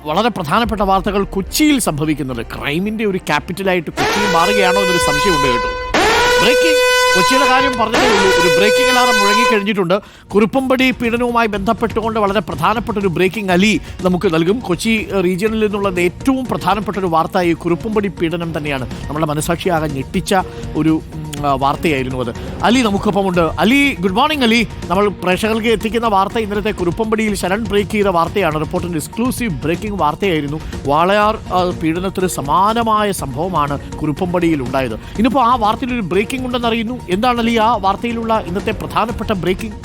വളരെ പ്രധാനപ്പെട്ട വാർത്തകൾ കൊച്ചിയിൽ സംഭവിക്കുന്നത്. ക്രൈമിന്റെ ഒരു ക്യാപിറ്റലായിട്ട് കൊച്ചി മാറുകയാണോ എന്നൊരു സംശയമുണ്ട് കേട്ടോ. ബ്രേക്കിംഗ്, കൊച്ചിയുടെ കാര്യം പറഞ്ഞതേ ഉള്ളൂ. ഒരു ബ്രേക്കിംഗ് അലാറം മുഴങ്ങിക്കഴിഞ്ഞിട്ടുണ്ട്. കുറുപ്പമ്പടി പീഡനവുമായി ബന്ധപ്പെട്ടുകൊണ്ട് വളരെ പ്രധാനപ്പെട്ട ഒരു ബ്രേക്കിംഗ് അലി നമുക്ക് നൽകും. കൊച്ചി റീജിയനിൽ നിന്നുള്ള ഏറ്റവും പ്രധാനപ്പെട്ട ഒരു വാർത്ത ഈ കുറുപ്പമ്പടി പീഡനം തന്നെയാണ്. നമ്മുടെ മനസാക്ഷിയാകാൻ ഞെട്ടിച്ച ഒരു വാർത്തയായിരുന്നു അത്. അലി നമുക്കൊപ്പമുണ്ട്. Ali, good morning Ali. നമ്മൾ പ്രേക്ഷകർക്ക് എത്തിക്കുന്ന വാർത്ത ഇന്നലത്തെ കുറുപ്പമ്പടിയിൽ ശരൺ ബ്രേക്ക് ചെയ്ത വാർത്തയാണ്. റിപ്പോർട്ടിൻ്റെ എക്സ്ക്ലൂസീവ് ബ്രേക്കിംഗ് വാർത്തയായിരുന്നു. വാളയാർ പീഡനത്തിന് സമാനമായ സംഭവമാണ് കുറുപ്പമ്പടിയിൽ ഉണ്ടായത്. ഇന്നിപ്പോൾ ആ വാർത്തയിൽ ഒരു ബ്രേക്കിംഗ് ഉണ്ടെന്നറിയുന്നു. എന്താണ് അലി ആ വാർത്തയിലുള്ള ഇന്നത്തെ പ്രധാനപ്പെട്ട breaking?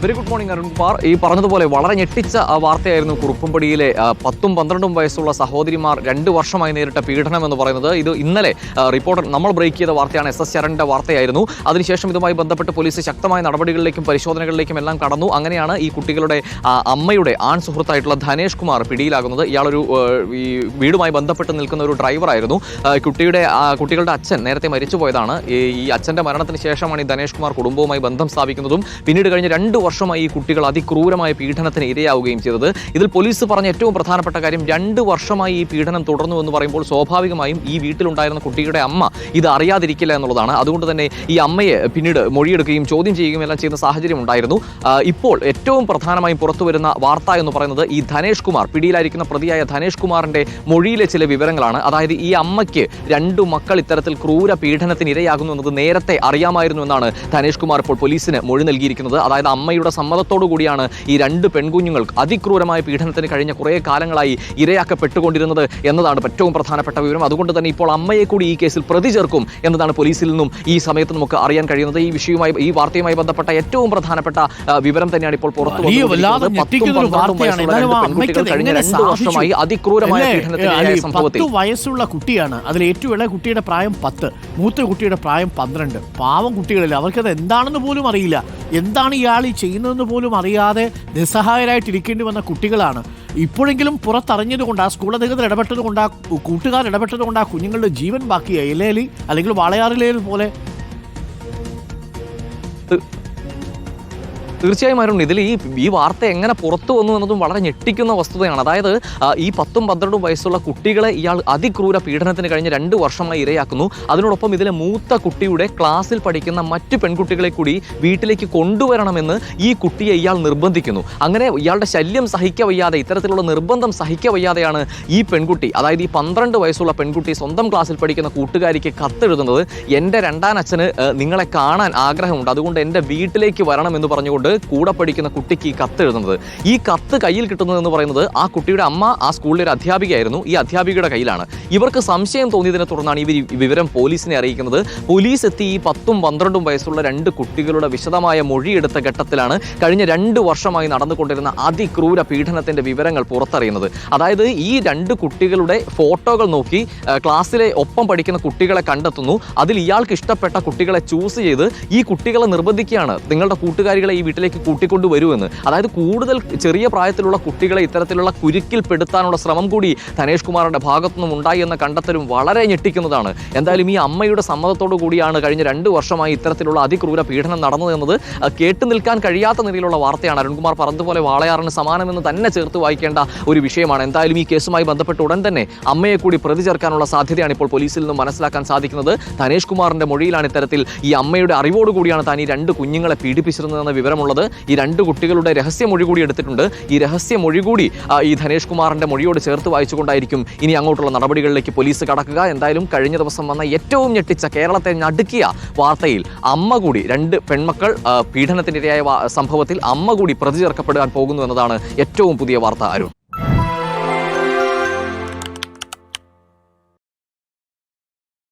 Very good morning Arunkumar. ഈ പറഞ്ഞതുപോലെ വളരെ ഞെട്ടിച്ച വാർത്തയായിരുന്നു കുറുപ്പമ്പടിയിലെ 10ഉം 12ഉം വയസ്സുള്ള സഹോദരിമാർ 2 വർഷമായി നേരിട്ട പീഡനം എന്ന് പറയുന്നത്. ഇത് ഇന്നലെ റിപ്പോർട്ടർ നമ്മൾ ബ്രേക്ക് ചെയ്ത വാർത്തയാണ്. SS ശരണിന്റെ വാർത്തയായിരുന്നു. അതിനുശേഷം ഇതുമായി ബന്ധപ്പെട്ട് പോലീസ് ശക്തമായ നടപടികളിലേക്കും പരിശോധനകളിലേക്കും എല്ലാം കടന്നു. അങ്ങനെയാണ് ഈ കുട്ടികളുടെ അമ്മയുടെ ആൺ സുഹൃത്തായിട്ടുള്ള ധനേഷ് കുമാർ പിടിയിലാകുന്നത്. ഇയാളൊരു ഈ വീടുമായി ബന്ധപ്പെട്ട് നിൽക്കുന്ന ഒരു ഡ്രൈവറായിരുന്നു. കുട്ടികളുടെ അച്ഛൻ നേരത്തെ മരിച്ചുപോയതാണ്. ഈ അച്ഛന്റെ മരണത്തിന് ശേഷമാണ് ഈ ധനേഷ് കുമാർ കുടുംബവുമായി ബന്ധം സ്ഥാപിക്കുന്നതും പിന്നീട് കഴിഞ്ഞ 2 വർഷമായി ഈ കുട്ടികൾ അതിക്രൂരമായ പീഡനത്തിന് ഇരയാവുകയും ചെയ്തത്. ഇതിൽ പോലീസ് പറഞ്ഞ ഏറ്റവും പ്രധാനപ്പെട്ട കാര്യം 2 വർഷമായി ഈ പീഡനം തുടർന്നു എന്ന് പറയുമ്പോൾ സ്വാഭാവികമായും ഈ വീട്ടിലുണ്ടായിരുന്ന കുട്ടിയുടെ അമ്മ ഇത് അറിയാതിരിക്കില്ല എന്നുള്ളതാണ്. അതുകൊണ്ട് തന്നെ ഈ അമ്മയെ പിന്നീട് മൊഴിയെടുക്കുകയും ചോദ്യം ചെയ്യുകയും എല്ലാം ചെയ്യുന്ന സാഹചര്യം ഉണ്ടായിരുന്നു. ഇപ്പോൾ ഏറ്റവും പ്രധാനമായും പുറത്തു വരുന്ന വാർത്ത എന്ന് പറയുന്നത് ഈ ധനേഷ് കുമാർ, പിടിയിലായിരിക്കുന്ന പ്രതിയായ ധനേഷ് കുമാറിന്റെ മൊഴിയിലെ ചില വിവരങ്ങളാണ്. അതായത് ഈ അമ്മയ്ക്ക് 2 മക്കൾ ഇത്തരത്തിൽ ക്രൂര പീഡനത്തിന് ഇരയാകുന്നു എന്നത് നേരത്തെ അറിയാമായിരുന്നു എന്നാണ് ധനേഷ് കുമാർ ഇപ്പോൾ പോലീസിന് മൊഴി നൽകിയിരിക്കുന്നത്. അതായത് അമ്മയുടെ സമ്മതത്തോടു കൂടിയാണ് ഈ 2 പെൺകുഞ്ഞുങ്ങൾ അതിക്രൂരമായ പീഡനത്തിന് കഴിഞ്ഞ കുറേ കാലങ്ങളായി ഇരയാക്കപ്പെട്ടുകൊണ്ടിരുന്നത് എന്നതാണ് ഏറ്റവും പ്രധാനപ്പെട്ട വിവരം. അതുകൊണ്ട് തന്നെ ഇപ്പോൾ അമ്മയെ കൂടി ഈ കേസിൽ പ്രതി ചേർക്കും എന്നതാണ് പോലീസിൽ നിന്നും ഈ സമയത്ത് നമുക്ക് അറിയാൻ കഴിയുന്നത്. ഈ വിഷയവുമായി, ഈ വാർത്തയുമായി ബന്ധപ്പെട്ട ഏറ്റവും പ്രധാനപ്പെട്ട വിവരം തന്നെയാണ് ഇപ്പോൾ പുറത്തു വന്നിരിക്കുന്നത്. 2 വർഷമായി അതിക്രൂരമായ പീഡനത്തിന് സംഭവത്തിൽ 10 വയസ്സുള്ള കുട്ടിയാണ്. അതിൽ ഏറ്റവും ഇളയ കുട്ടിയുടെ പ്രായം 10, മൂത്ത കുട്ടിയുടെ പ്രായം 12. പാവം കുട്ടികളില്ല, അവർക്കത് എന്താണെന്ന് പോലും അറിയില്ല. എന്താണ് ഇയാൾ ഈ ചെയ്യുന്നതെന്ന് പോലും അറിയാതെ നിസ്സഹായരായിട്ടിരിക്കേണ്ടി വന്ന കുട്ടികളാണ്. ഇപ്പോഴെങ്കിലും പുറത്തറിഞ്ഞതുകൊണ്ട്, ആ സ്കൂൾ അധികൃതർ ഇടപെട്ടതുകൊണ്ട്, ആ കൂട്ടുകാർ ഇടപെട്ടതുകൊണ്ട് ആ കുഞ്ഞുങ്ങളുടെ ജീവൻ ബാക്കിയായി. ഇല്ലേലി അല്ലെങ്കിൽ വാളയാറിലേ പോലെ. തീർച്ചയായും അരുൺ, ഇതിൽ ഈ വാർത്ത എങ്ങനെ പുറത്തു വന്നു എന്നതും വളരെ ഞെട്ടിക്കുന്ന വസ്തുതയാണ്. അതായത് ഈ 10ഉം 12ഉം വയസ്സുള്ള കുട്ടികളെ ഇയാൾ അതിക്രൂര പീഡനത്തിന് കഴിഞ്ഞ് 2 വർഷമായി ഇരയാക്കുന്നു. അതിനോടൊപ്പം ഇതിലെ മൂത്ത കുട്ടിയുടെ ക്ലാസ്സിൽ പഠിക്കുന്ന മറ്റു പെൺകുട്ടികളെ കൂടി വീട്ടിലേക്ക് കൊണ്ടുവരണമെന്ന് ഈ കുട്ടിയെ ഇയാൾ നിർബന്ധിക്കുന്നു. അങ്ങനെ ഇയാളുടെ ശല്യം സഹിക്കവയ്യാതെ, ഇത്തരത്തിലുള്ള നിർബന്ധം സഹിക്കവയ്യാതെയാണ് ഈ പെൺകുട്ടി, അതായത് ഈ 12 വയസ്സുള്ള പെൺകുട്ടി സ്വന്തം ക്ലാസ്സിൽ പഠിക്കുന്ന കൂട്ടുകാരിക്ക് കത്തെഴുതുന്നത്. എൻ്റെ രണ്ടാനച്ഛന് നിങ്ങളെ കാണാൻ ആഗ്രഹമുണ്ട്, അതുകൊണ്ട് എൻ്റെ വീട്ടിലേക്ക് വരണമെന്ന് പറഞ്ഞുകൊണ്ട് കൂടെ പഠിക്കുന്ന കുട്ടിക്ക് ഈ കത്ത് എഴുതുന്നത്. ഈ കത്ത് കയ്യിൽ കിട്ടുന്നതെന്ന് പറയുന്നത് ആ കുട്ടിയുടെ അമ്മ ആ സ്കൂളിലെ ഒരു അധ്യാപികയായിരുന്നു. ഈ അധ്യാപികയുടെ കയ്യിലാണ്. ഇവർക്ക് സംശയം തോന്നിയതിനെ തുടർന്നാണ് ഇവർ വിവരം പോലീസിനെ അറിയിക്കുന്നത്. പോലീസ് എത്തി ഈ 10ഉം 12ഉം വയസ്സുള്ള 2 കുട്ടികളുടെ വിശദമായ മൊഴിയെടുത്ത ഘട്ടത്തിലാണ് കഴിഞ്ഞ 2 വർഷമായി നടന്നുകൊണ്ടിരുന്ന അതിക്രൂര പീഡനത്തിന്റെ വിവരങ്ങൾ പുറത്തറിയുന്നത്. അതായത് ഈ 2 കുട്ടികളുടെ ഫോട്ടോകൾ നോക്കി ക്ലാസ്സിലെ ഒപ്പം പഠിക്കുന്ന കുട്ടികളെ കണ്ടെത്തുന്നു. അതിൽ ഇയാൾക്ക് ഇഷ്ടപ്പെട്ട കുട്ടികളെ ചൂസ് ചെയ്ത് ഈ കുട്ടികളെ നിർബന്ധിക്കുകയാണ്, നിങ്ങളുടെ കൂട്ടുകാരികളെ ഈ വീട്ടിലേക്ക് കൂട്ടിക്കൊണ്ടുവരുമെന്ന്. അതായത് കൂടുതൽ ചെറിയ പ്രായത്തിലുള്ള കുട്ടികളെ ഇത്തരത്തിലുള്ള കുരുക്കിൽപ്പെടുത്താനുള്ള ശ്രമം കൂടി ധനേഷ് കുമാറിന്റെ ഭാഗത്തുനിന്നും ഉണ്ടായി എന്ന കണ്ടെത്തലും വളരെ ഞെട്ടിക്കുന്നതാണ്. എന്തായാലും ഈ അമ്മയുടെ സമ്മതത്തോടു കൂടിയാണ് കഴിഞ്ഞ 2 വർഷമായി ഇത്തരത്തിലുള്ള അതിക്രൂര പീഡനം നടന്നത് എന്നത് കേട്ടു നിൽക്കാൻ കഴിയാത്ത നിലയിലുള്ള വാർത്തയാണ്. അരുൺകുമാർ പറഞ്ഞതുപോലെ വാളയാറിന് സമാനമെന്ന് തന്നെ ചേർത്ത് വായിക്കേണ്ട ഒരു വിഷയമാണ്. എന്തായാലും ഈ കേസുമായി ബന്ധപ്പെട്ട് ഉടൻ തന്നെ അമ്മയെ കൂടി പ്രതി ചേർക്കാനുള്ള സാധ്യതയാണ് ഇപ്പോൾ പോലീസിൽ നിന്നും മനസ്സിലാക്കാൻ സാധിക്കുന്നത്. ധനേഷ് കുമാറിന്റെ മൊഴിയിലാണ് ഇത്തരത്തിൽ ഈ അമ്മയുടെ അറിവോടുകൂടിയാണ് താൻ ഈ 2 കുഞ്ഞുങ്ങളെ പീഡിപ്പിച്ചിരുന്നതെന്ന വിവരമുള്ളത്. ഈ 2 കുട്ടികളുടെ രഹസ്യമൊഴി കൂടി എടുത്തിട്ടുണ്ട്. ഈ രഹസ്യമൊഴി കൂടി ഈ ധനേഷ് കുമാറിന്റെ മൊഴിയോട് ചേർത്ത് വായിച്ചുകൊണ്ടായിരിക്കും ഇനി അങ്ങോട്ടുള്ള നടപടികളിലേക്ക് പോലീസ് കടക്കുക. എന്തായാലും കഴിഞ്ഞ ദിവസം വന്ന ഏറ്റവും ഞെട്ടിച്ച, കേരളത്തെ നടുക്കിയ വാർത്തയിൽ അമ്മ കൂടി, 2 പെൺമക്കൾ പീഡനത്തിനിരയായ സംഭവത്തിൽ അമ്മ കൂടി പ്രതി ചേർക്കപ്പെടാൻ പോകുന്നു എന്നതാണ് ഏറ്റവും പുതിയ വാർത്ത. അരുൺ.